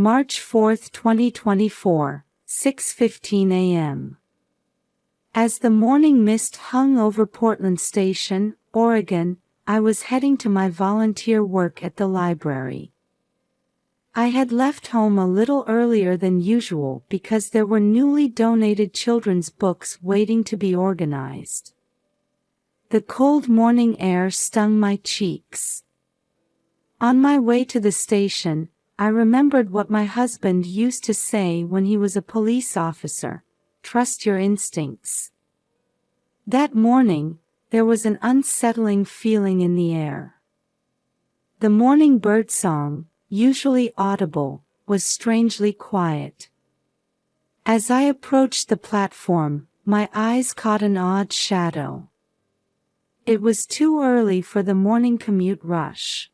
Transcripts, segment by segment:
March 4, 2024, 6:15 a.m. As the morning mist hung over Portland Station, Oregon, I was heading to my volunteer work at the library. I had left home a little earlier than usual because there were newly donated children's books waiting to be organized. The cold morning air stung my cheeks. On my way to the station, I remembered what my husband used to say when he was a police officer: trust your instincts. That morning, there was an unsettling feeling in the air. The morning birdsong, usually audible, was strangely quiet. As I approached the platform, my eyes caught an odd shadow. It was too early for the morning commute rush.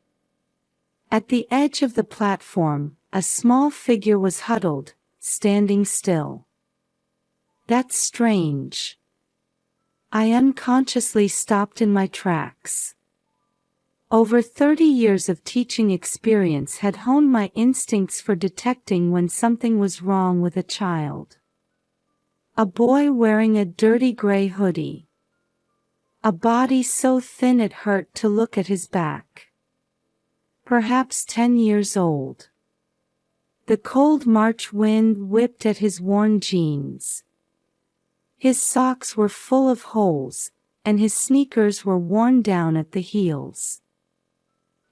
At the edge of the platform, a small figure was huddled, standing still. That's strange. I unconsciously stopped in my tracks. Over 30 years of teaching experience had honed my instincts for detecting when something was wrong with a child. A boy wearing a dirty gray hoodie. A body so thin it hurt to look at his back. Perhaps 10 years old. The cold March wind whipped at his worn jeans. His socks were full of holes, and his sneakers were worn down at the heels.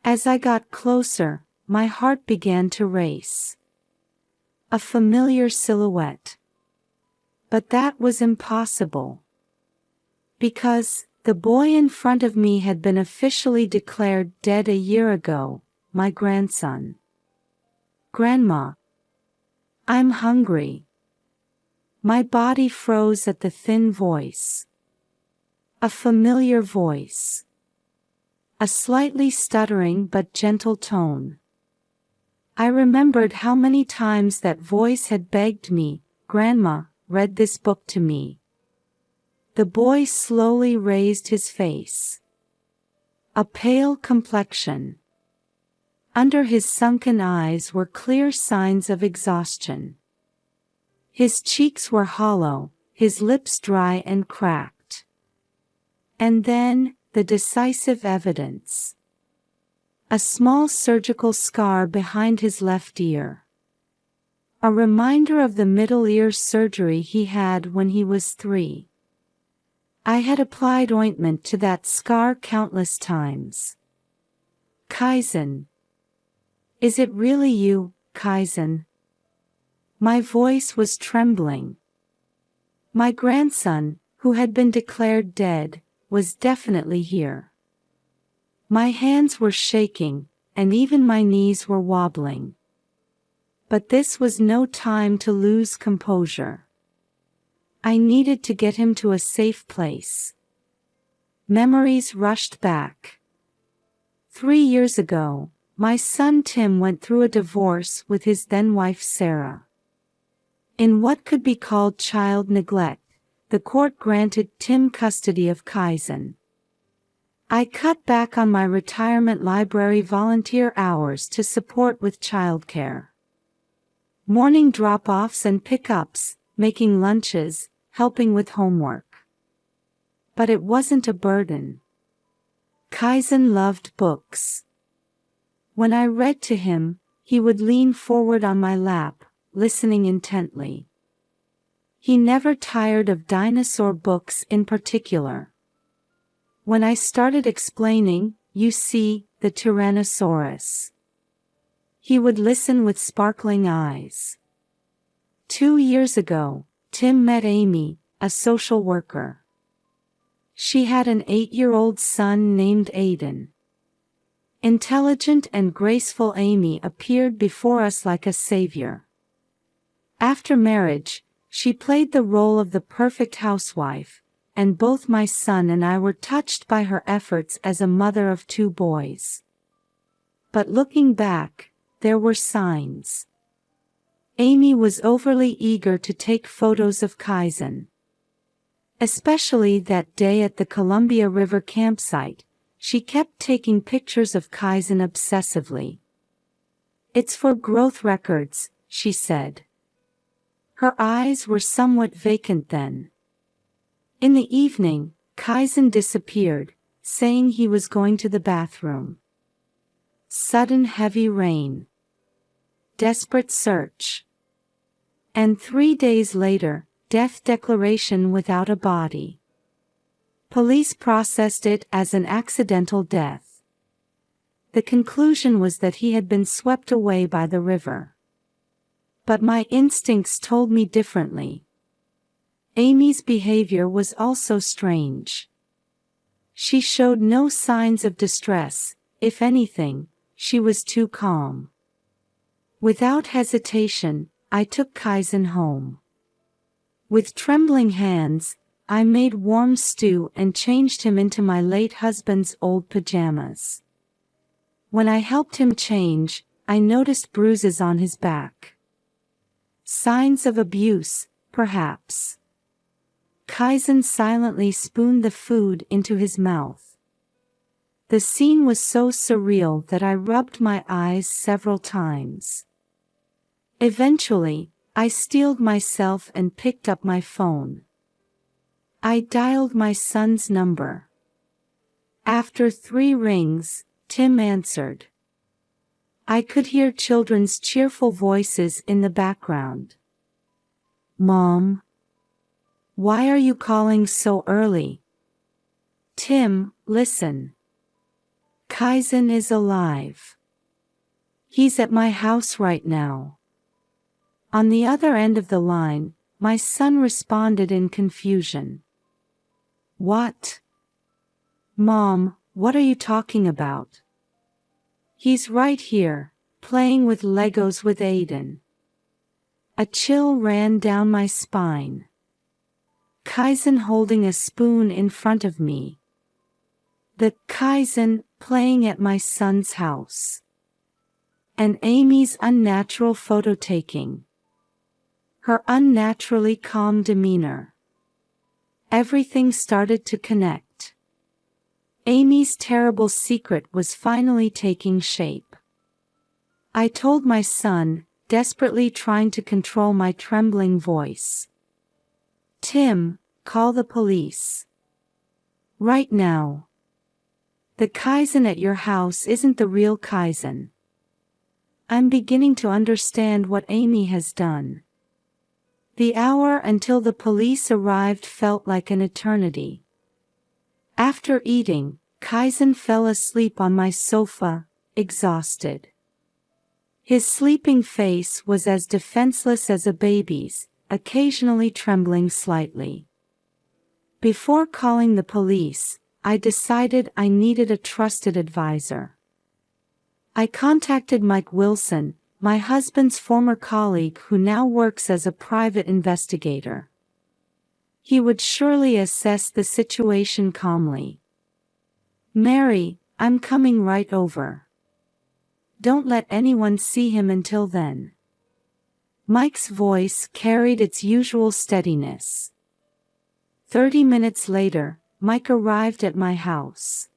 As I got closer, my heart began to race. A familiar silhouette. But that was impossible. Because the boy in front of me had been officially declared dead a year ago, my grandson. Grandma. I'm hungry. My body froze at the thin voice. A familiar voice. A slightly stuttering but gentle tone. I remembered how many times that voice had begged me, "Grandma, read this book to me." The boy slowly raised his face. A pale complexion. Under his sunken eyes were clear signs of exhaustion. His cheeks were hollow, his lips dry and cracked. And then, the decisive evidence. A small surgical scar behind his left ear. A reminder of the middle ear surgery he had when he was 3. I had applied ointment to that scar countless times. Kaizen. Is it really you, Kaizen? My voice was trembling. My grandson, who had been declared dead, was definitely here. My hands were shaking, and even my knees were wobbling. But this was no time to lose composure. I needed to get him to a safe place. Memories rushed back. 3 years ago, my son Tim went through a divorce with his then-wife Sarah. In what could be called child neglect, the court granted Tim custody of Kaizen. I cut back on my retirement library volunteer hours to support with childcare. Morning drop-offs and pickups, making lunches, helping with homework. But it wasn't a burden. Kaizen loved books. When I read to him, he would lean forward on my lap, listening intently. He never tired of dinosaur books in particular. When I started explaining, you see, the Tyrannosaurus, he would listen with sparkling eyes. 2 years ago, Tim met Amy, a social worker. She had an 8-year-old son named Aiden. Intelligent and graceful Amy appeared before us like a savior. After marriage, she played the role of the perfect housewife, and both my son and I were touched by her efforts as a mother of 2 boys. But looking back, there were signs. Amy was overly eager to take photos of Kaizen. Especially that day at the Columbia River campsite, she kept taking pictures of Kaizen obsessively. It's for growth records, she said. Her eyes were somewhat vacant then. In the evening, Kaizen disappeared, saying he was going to the bathroom. Sudden heavy rain. Desperate search. And 3 days later, death declaration without a body. Police processed it as an accidental death. The conclusion was that he had been swept away by the river. But my instincts told me differently. Amy's behavior was also strange. She showed no signs of distress. If anything, she was too calm. Without hesitation, I took Kaizen home. With trembling hands, I made warm stew and changed him into my late husband's old pajamas. When I helped him change, I noticed bruises on his back. Signs of abuse, perhaps. Kaizen silently spooned the food into his mouth. The scene was so surreal that I rubbed my eyes several times. Eventually, I steeled myself and picked up my phone. I dialed my son's number. After 3 rings, Tim answered. I could hear children's cheerful voices in the background. Mom? Why are you calling so early? Tim, listen. Kaizen is alive. He's at my house right now. On the other end of the line, my son responded in confusion. What? Mom, what are you talking about? He's right here, playing with Legos with Aiden. A chill ran down my spine. Kaizen holding a spoon in front of me. The Kaizen playing at my son's house. And Amy's unnatural photo taking. Her unnaturally calm demeanor. Everything started to connect. Amy's terrible secret was finally taking shape. I told my son, desperately trying to control my trembling voice. Tim, call the police. Right now. The Kaizen at your house isn't the real Kaizen. I'm beginning to understand what Amy has done. The hour until the police arrived felt like an eternity. After eating, Kaizen fell asleep on my sofa, exhausted. His sleeping face was as defenseless as a baby's, occasionally trembling slightly. Before calling the police, I decided I needed a trusted advisor. I contacted Mike Wilson, my husband's former colleague who now works as a private investigator. He would surely assess the situation calmly. Mary, I'm coming right over. Don't let anyone see him until then. Mike's voice carried its usual steadiness. 30 minutes later, Mike arrived at my house.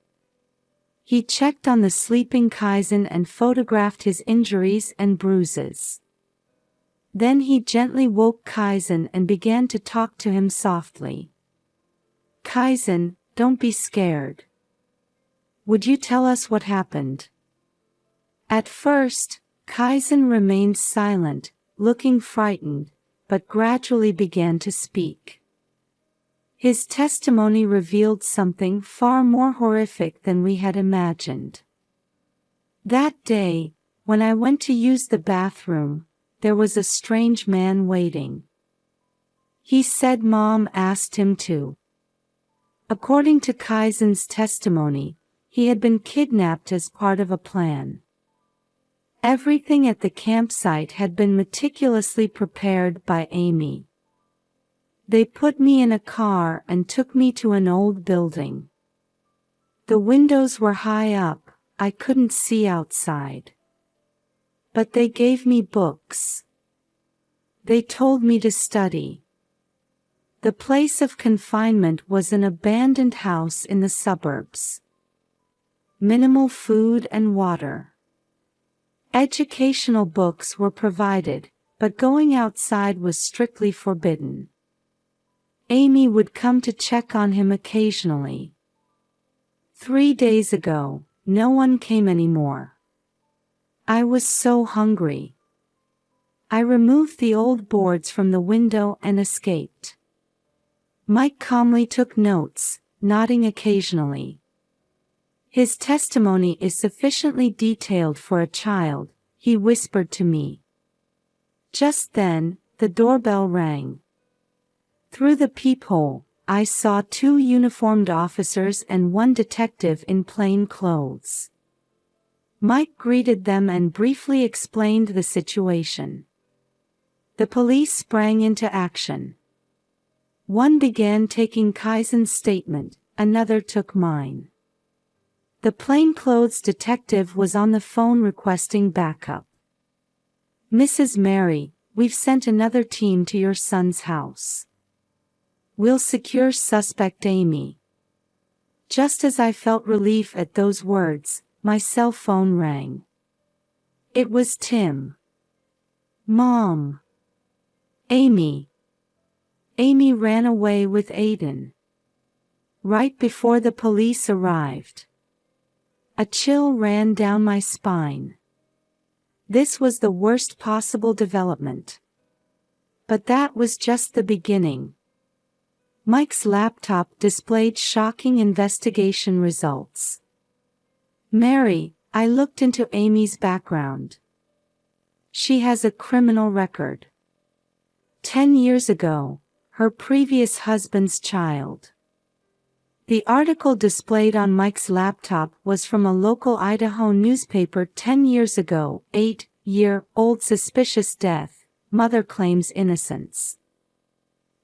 He checked on the sleeping Kaizen and photographed his injuries and bruises. Then he gently woke Kaizen and began to talk to him softly. Kaizen, don't be scared. Would you tell us what happened? At first, Kaizen remained silent, looking frightened, but gradually began to speak. His testimony revealed something far more horrific than we had imagined. That day, when I went to use the bathroom, there was a strange man waiting. He said Mom asked him to. According to Kaizen's testimony, he had been kidnapped as part of a plan. Everything at the campsite had been meticulously prepared by Amy. They put me in a car and took me to an old building. The windows were high up, I couldn't see outside. But they gave me books. They told me to study. The place of confinement was an abandoned house in the suburbs. Minimal food and water. Educational books were provided, but going outside was strictly forbidden. Amy would come to check on him occasionally. 3 days ago, no one came anymore. I was so hungry. I removed the old boards from the window and escaped. Mike calmly took notes, nodding occasionally. His testimony is sufficiently detailed for a child, he whispered to me. Just then, the doorbell rang. Through the peephole, I saw 2 uniformed officers and 1 detective in plain clothes. Mike greeted them and briefly explained the situation. The police sprang into action. One began taking Kaizen's statement, another took mine. The plainclothes detective was on the phone requesting backup. Mrs. Mary, we've sent another team to your son's house. We'll secure suspect Amy. Just as I felt relief at those words, my cell phone rang. It was Tim. Mom. Amy. Amy ran away with Aiden. Right before the police arrived. A chill ran down my spine. This was the worst possible development. But that was just the beginning. Mike's laptop displayed shocking investigation results. Mary, I looked into Amy's background. She has a criminal record. 10 years ago, her previous husband's child. The article displayed on Mike's laptop was from a local Idaho newspaper 10 years ago. 8-year-old suspicious death, mother claims innocence.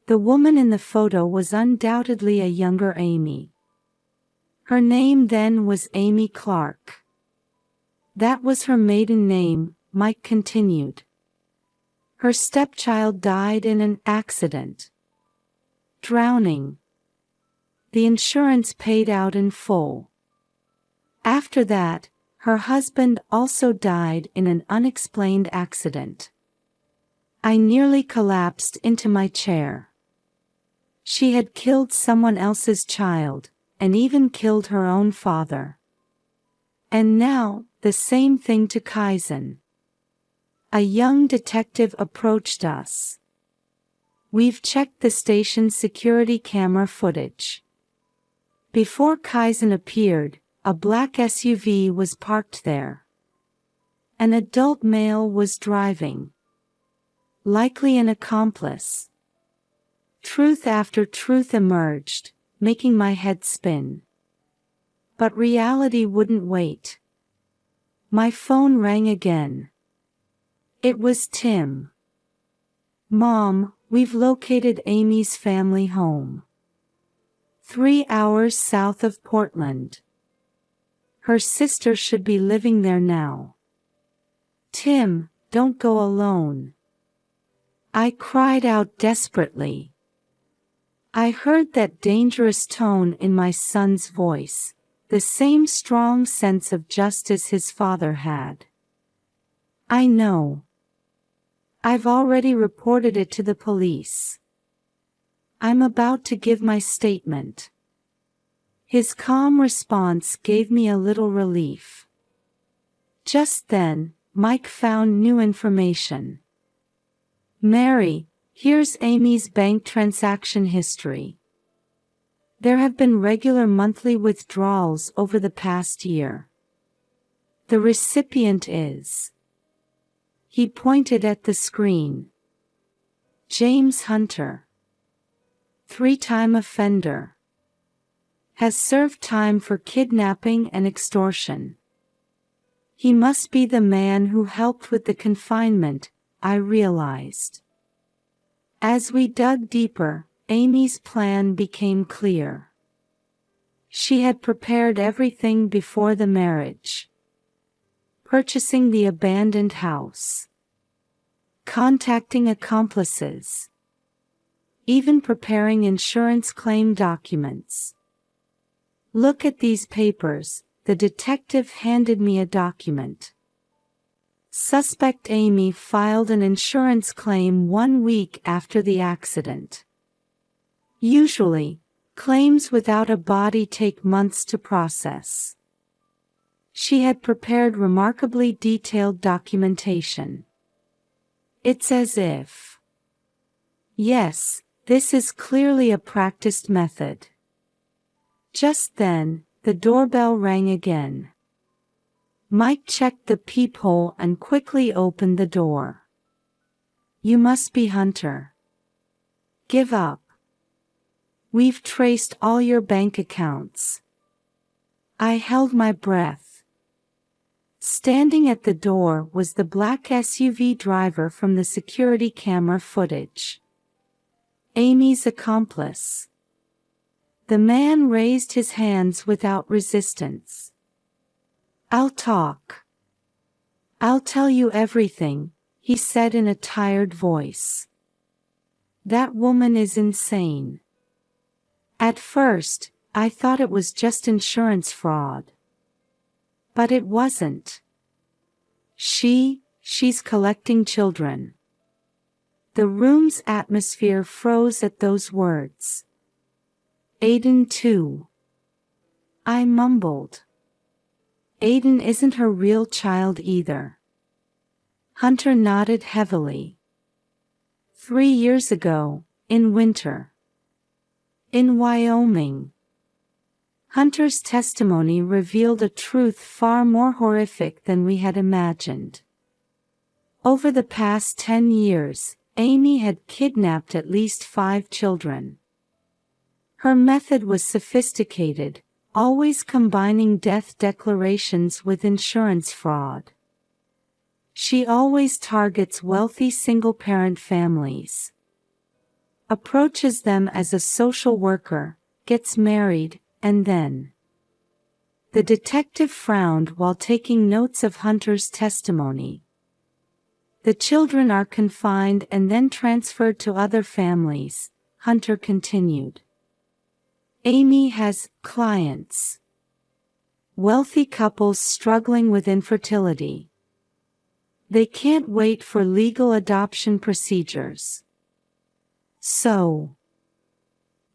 The woman in the photo was undoubtedly a younger Amy. Her name then was Amy Clark. That was her maiden name, Mike continued. Her stepchild died in an accident. Drowning. The insurance paid out in full. After that, her husband also died in an unexplained accident. I nearly collapsed into my chair. She had killed someone else's child, and even killed her own father. And now, the same thing to Kaizen. A young detective approached us. We've checked the station's security camera footage. Before Kaizen appeared, a black SUV was parked there. An adult male was driving. Likely an accomplice. Truth after truth emerged, making my head spin. But reality wouldn't wait. My phone rang again. It was Tim. Mom, we've located Amy's family home. 3 hours south of Portland. Her sister should be living there now. Tim, don't go alone. I cried out desperately. I heard that dangerous tone in my son's voice, the same strong sense of justice his father had. I know. I've already reported it to the police. I'm about to give my statement. His calm response gave me a little relief. Just then, Mike found new information. Mary, here's Amy's bank transaction history. There have been regular monthly withdrawals over the past year. The recipient is. He pointed at the screen. James Hunter. 3-time offender. Has served time for kidnapping and extortion. He must be the man who helped with the confinement, I realized. As we dug deeper, Amy's plan became clear. She had prepared everything before the marriage. Purchasing the abandoned house. Contacting accomplices. Even preparing insurance claim documents. Look at these papers, the detective handed me a document. Suspect Amy filed an insurance claim 1 week after the accident. Usually, claims without a body take months to process. She had prepared remarkably detailed documentation. It's as if. Yes, this is clearly a practiced method. Just then, the doorbell rang again. Mike checked the peephole and quickly opened the door. You must be Hunter. Give up. We've traced all your bank accounts. I held my breath. Standing at the door was the black SUV driver from the security camera footage. Amy's accomplice. The man raised his hands without resistance. I'll talk. I'll tell you everything, he said in a tired voice. That woman is insane. At first, I thought it was just insurance fraud. But it wasn't. She's collecting children. The room's atmosphere froze at those words. Aiden too. I mumbled. Aiden isn't her real child either. Hunter nodded heavily. 3 years ago, in winter. In Wyoming. Hunter's testimony revealed a truth far more horrific than we had imagined. Over the past 10 years, Amy had kidnapped at least 5 children. Her method was sophisticated, always combining death declarations with insurance fraud. She always targets wealthy single-parent families. Approaches them as a social worker, gets married, and then. The detective frowned while taking notes of Hunter's testimony. The children are confined and then transferred to other families, Hunter continued. Amy has clients. Wealthy couples struggling with infertility. They can't wait for legal adoption procedures. So.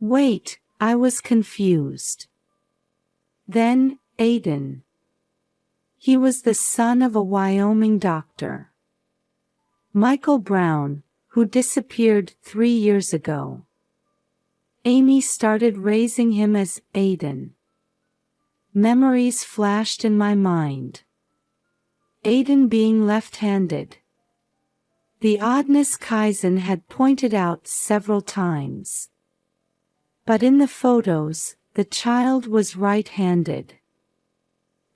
Wait, I was confused. Then, Aiden. He was the son of a Wyoming doctor. Michael Brown, who disappeared 3 years ago. Amy started raising him as Aiden. Memories flashed in my mind. Aiden being left-handed. The oddness Kaizen had pointed out several times. But in the photos, the child was right-handed.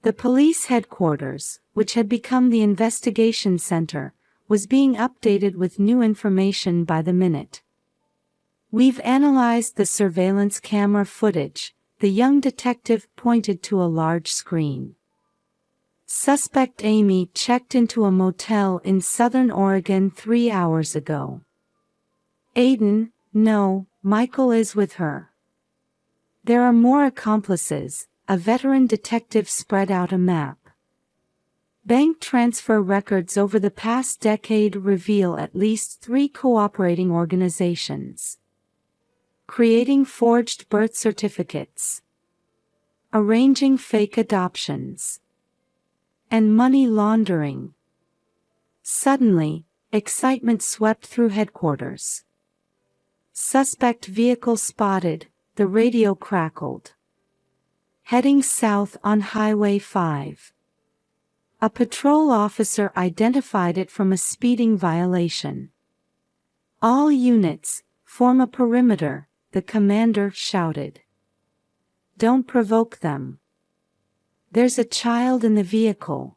The police headquarters, which had become the investigation center, was being updated with new information by the minute. We've analyzed the surveillance camera footage, the young detective pointed to a large screen. Suspect Amy checked into a motel in Southern Oregon 3 hours ago. Aiden, no, Michael is with her. There are more accomplices, a veteran detective spread out a map. Bank transfer records over the past decade reveal at least 3 cooperating organizations. Creating forged birth certificates. Arranging fake adoptions. And money laundering. Suddenly, excitement swept through headquarters. Suspect vehicle spotted, the radio crackled. Heading south on Highway 5. A patrol officer identified it from a speeding violation. All units, form a perimeter, the commander shouted. Don't provoke them. There's a child in the vehicle.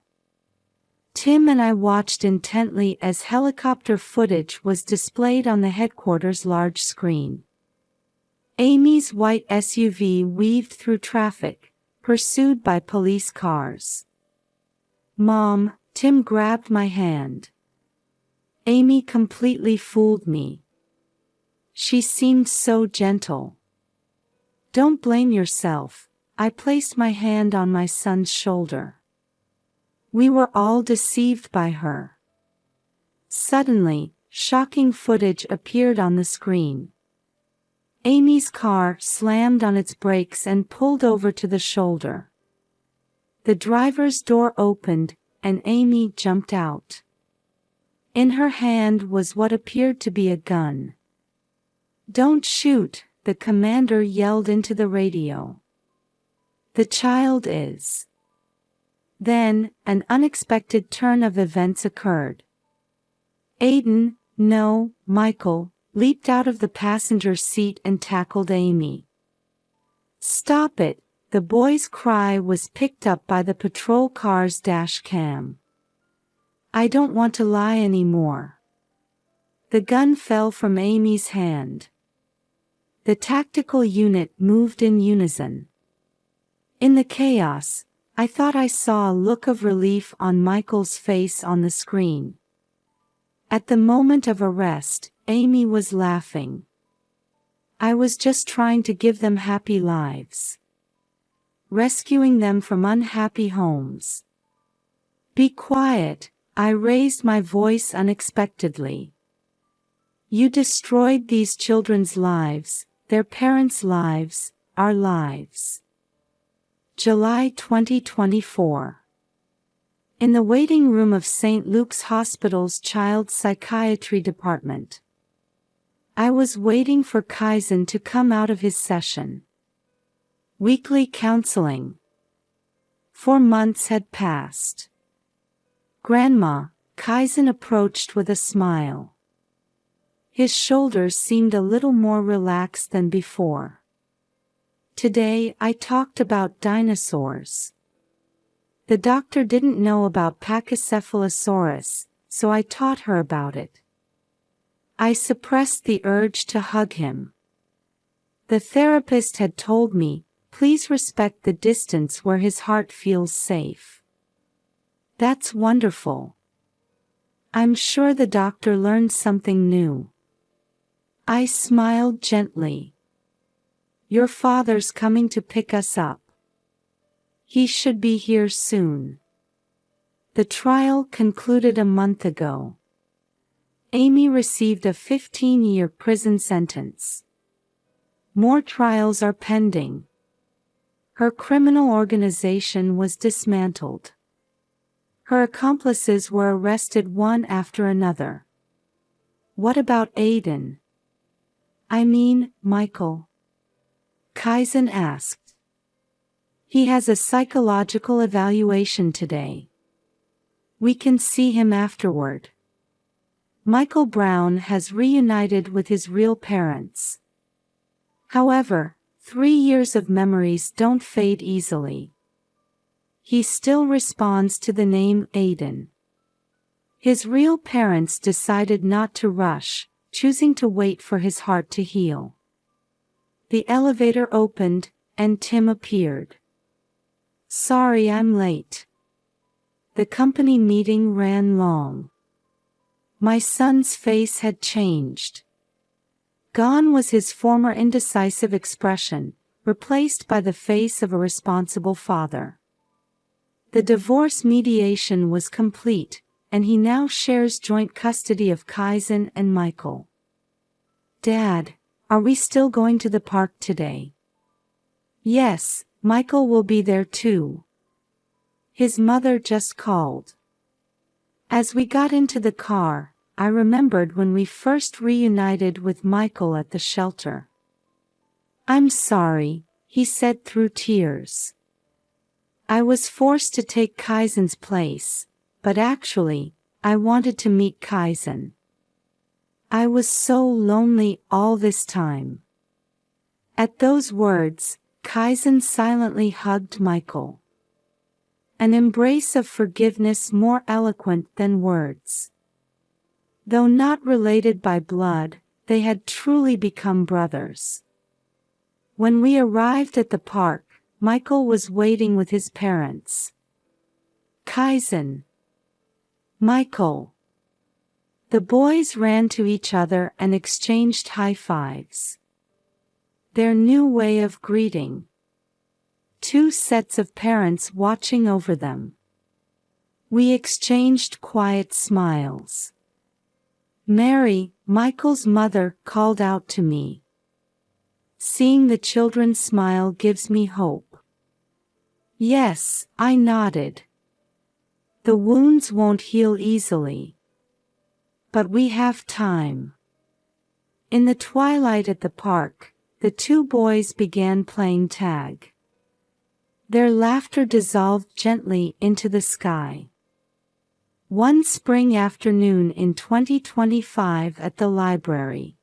Tim and I watched intently as helicopter footage was displayed on the headquarters' large screen. Amy's white SUV weaved through traffic, pursued by police cars. Mom, Tim grabbed my hand. Amy completely fooled me. She seemed so gentle. Don't blame yourself, I placed my hand on my son's shoulder. We were all deceived by her. Suddenly, shocking footage appeared on the screen. Amy's car slammed on its brakes and pulled over to the shoulder. The driver's door opened, and Amy jumped out. In her hand was what appeared to be a gun. "Don't shoot," the commander yelled into the radio. "The child is." Then, an unexpected turn of events occurred. Aiden, no, Michael, leaped out of the passenger seat and tackled Amy. "Stop it!" The boy's cry was picked up by the patrol car's dash cam. "I don't want to lie anymore." The gun fell from Amy's hand. The tactical unit moved in unison. In the chaos, I thought I saw a look of relief on Michael's face on the screen. At the moment of arrest, Amy was laughing. "I was just trying to give them happy lives. Rescuing them from unhappy homes." "Be quiet," I raised my voice unexpectedly. "You destroyed these children's lives, their parents' lives, our lives." July 2024. In the waiting room of St. Luke's Hospital's Child Psychiatry Department. I was waiting for Kaizen to come out of his session. Weekly counseling. 4 months had passed. "Grandma," Kaizen approached with a smile. His shoulders seemed a little more relaxed than before. "Today I talked about dinosaurs. The doctor didn't know about Pachycephalosaurus, so I taught her about it." I suppressed the urge to hug him. The therapist had told me, "Please respect the distance where his heart feels safe." That's wonderful. I'm sure the doctor learned something new. I smiled gently. "Your father's coming to pick us up. He should be here soon." The trial concluded a month ago. Amy received a 15-year prison sentence. More trials are pending. Her criminal organization was dismantled. Her accomplices were arrested one after another. What about Aiden? I mean, Michael? Kaizen asked. He has a psychological evaluation today. We can see him afterward. Michael Brown has reunited with his real parents. However, 3 years of memories don't fade easily. He still responds to the name Aiden. His real parents decided not to rush, choosing to wait for his heart to heal. The elevator opened, and Tim appeared. "Sorry I'm late. The company meeting ran long." My son's face had changed. Gone was his former indecisive expression, replaced by the face of a responsible father. The divorce mediation was complete, and he now shares joint custody of Kaizen and Michael. "Dad, are we still going to the park today?" "Yes, Michael will be there too. His mother just called." As we got into the car, I remembered when we first reunited with Michael at the shelter. "I'm sorry," he said through tears. "I was forced to take Kaizen's place, but actually, I wanted to meet Kaizen. I was so lonely all this time." At those words, Kaizen silently hugged Michael. An embrace of forgiveness more eloquent than words. Though not related by blood, they had truly become brothers. When we arrived at the park, Michael was waiting with his parents. "Kaizen." "Michael." The boys ran to each other and exchanged high fives. Their new way of greeting. 2 sets of parents watching over them. We exchanged quiet smiles. Mary, Michael's mother, called out to me. Seeing the children smile gives me hope. Yes, I nodded. The wounds won't heal easily. But we have time. In the twilight at the park, the two boys began playing tag. Their laughter dissolved gently into the sky. One spring afternoon in 2025 at the library.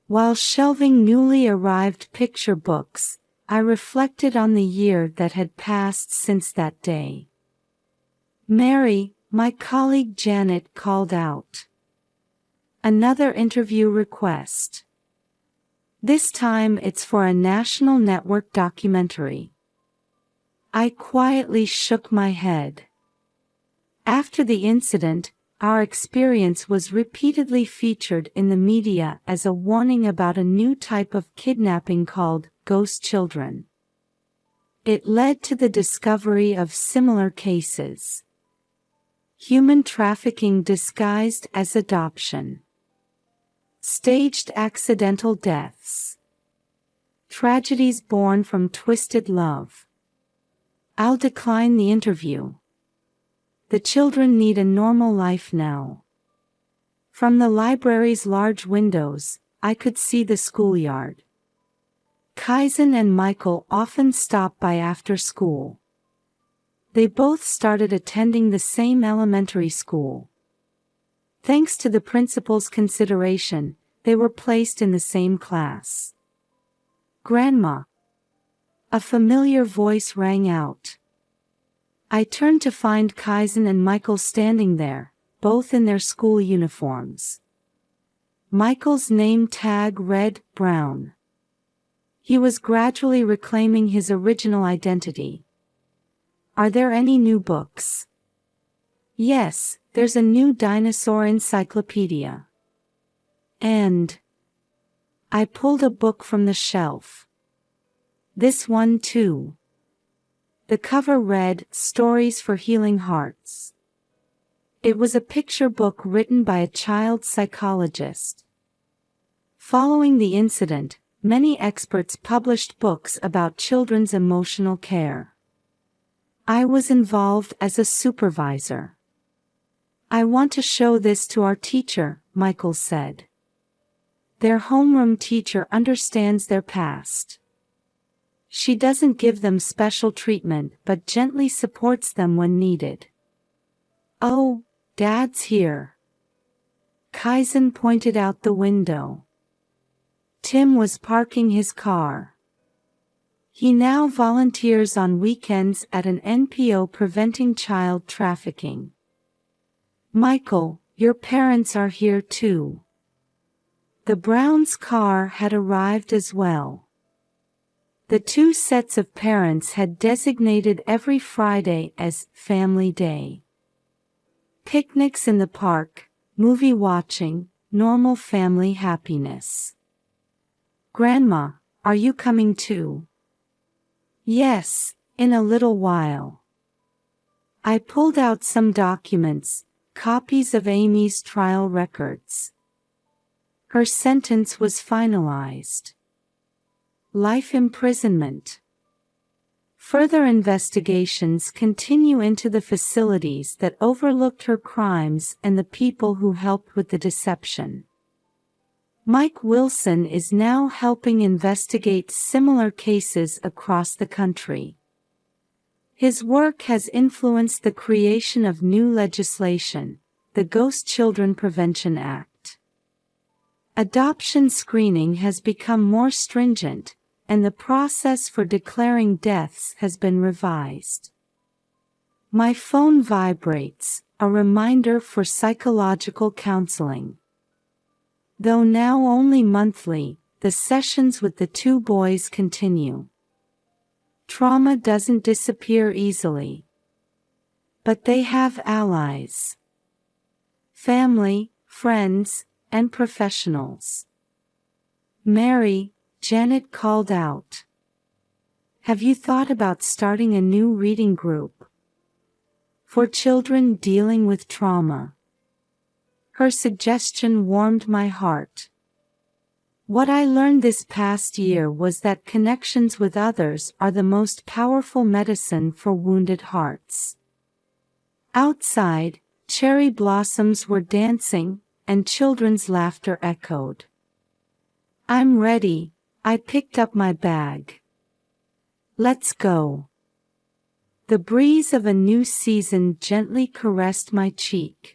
While shelving newly arrived picture books, I reflected on the year that had passed since that day. Mary, my colleague Janet, called out. Another interview request. This time it's for a national network documentary. I quietly shook my head. After the incident, our experience was repeatedly featured in the media as a warning about a new type of kidnapping called ghost children. It led to the discovery of similar cases. Human trafficking disguised as adoption. Staged accidental deaths. Tragedies born from twisted love. I'll decline the interview. The children need a normal life now. From the library's large windows, I could see the schoolyard. Kaizen and Michael often stop by after school. They both started attending the same elementary school. Thanks to the principal's consideration, they were placed in the same class. Grandma. A familiar voice rang out. I turned to find Kaizen and Michael standing there, both in their school uniforms. Michael's name tag read Brown. He was gradually reclaiming his original identity. Are there any new books? Yes, there's a new dinosaur encyclopedia. And I pulled a book from the shelf. This one too. The cover read, Stories for Healing Hearts. It was a picture book written by a child psychologist. Following the incident, many experts published books about children's emotional care. I was involved as a supervisor. I want to show this to our teacher, Michael said. Their homeroom teacher understands their past. She doesn't give them special treatment but gently supports them when needed. Oh, Dad's here. Kaizen pointed out the window. Tim was parking his car. He now volunteers on weekends at an NPO preventing child trafficking. Michael, your parents are here too. The Browns' car had arrived as well. The two sets of parents had designated every Friday as Family Day. Picnics in the park, movie watching, normal family happiness. Grandma, are you coming too? Yes, in a little while. I pulled out some documents, copies of Amy's trial records. Her sentence was finalized. Life imprisonment. Further investigations continue into the facilities that overlooked her crimes and the people who helped with the deception. Mike Wilson is now helping investigate similar cases across the country. His work has influenced the creation of new legislation, the Ghost Children Prevention Act. Adoption screening has become more stringent, and the process for declaring deaths has been revised. My phone vibrates, a reminder for psychological counseling. Though now only monthly, the sessions with the two boys continue. Trauma doesn't disappear easily. But they have allies. Family, friends, and professionals. Mary, Janet called out. Have you thought about starting a new reading group? for children dealing with trauma. Her suggestion warmed my heart. What I learned this past year was that connections with others are the most powerful medicine for wounded hearts. Outside, cherry blossoms were dancing, and children's laughter echoed. "I'm ready," I picked up my bag. "Let's go." The breeze of a new season gently caressed my cheek.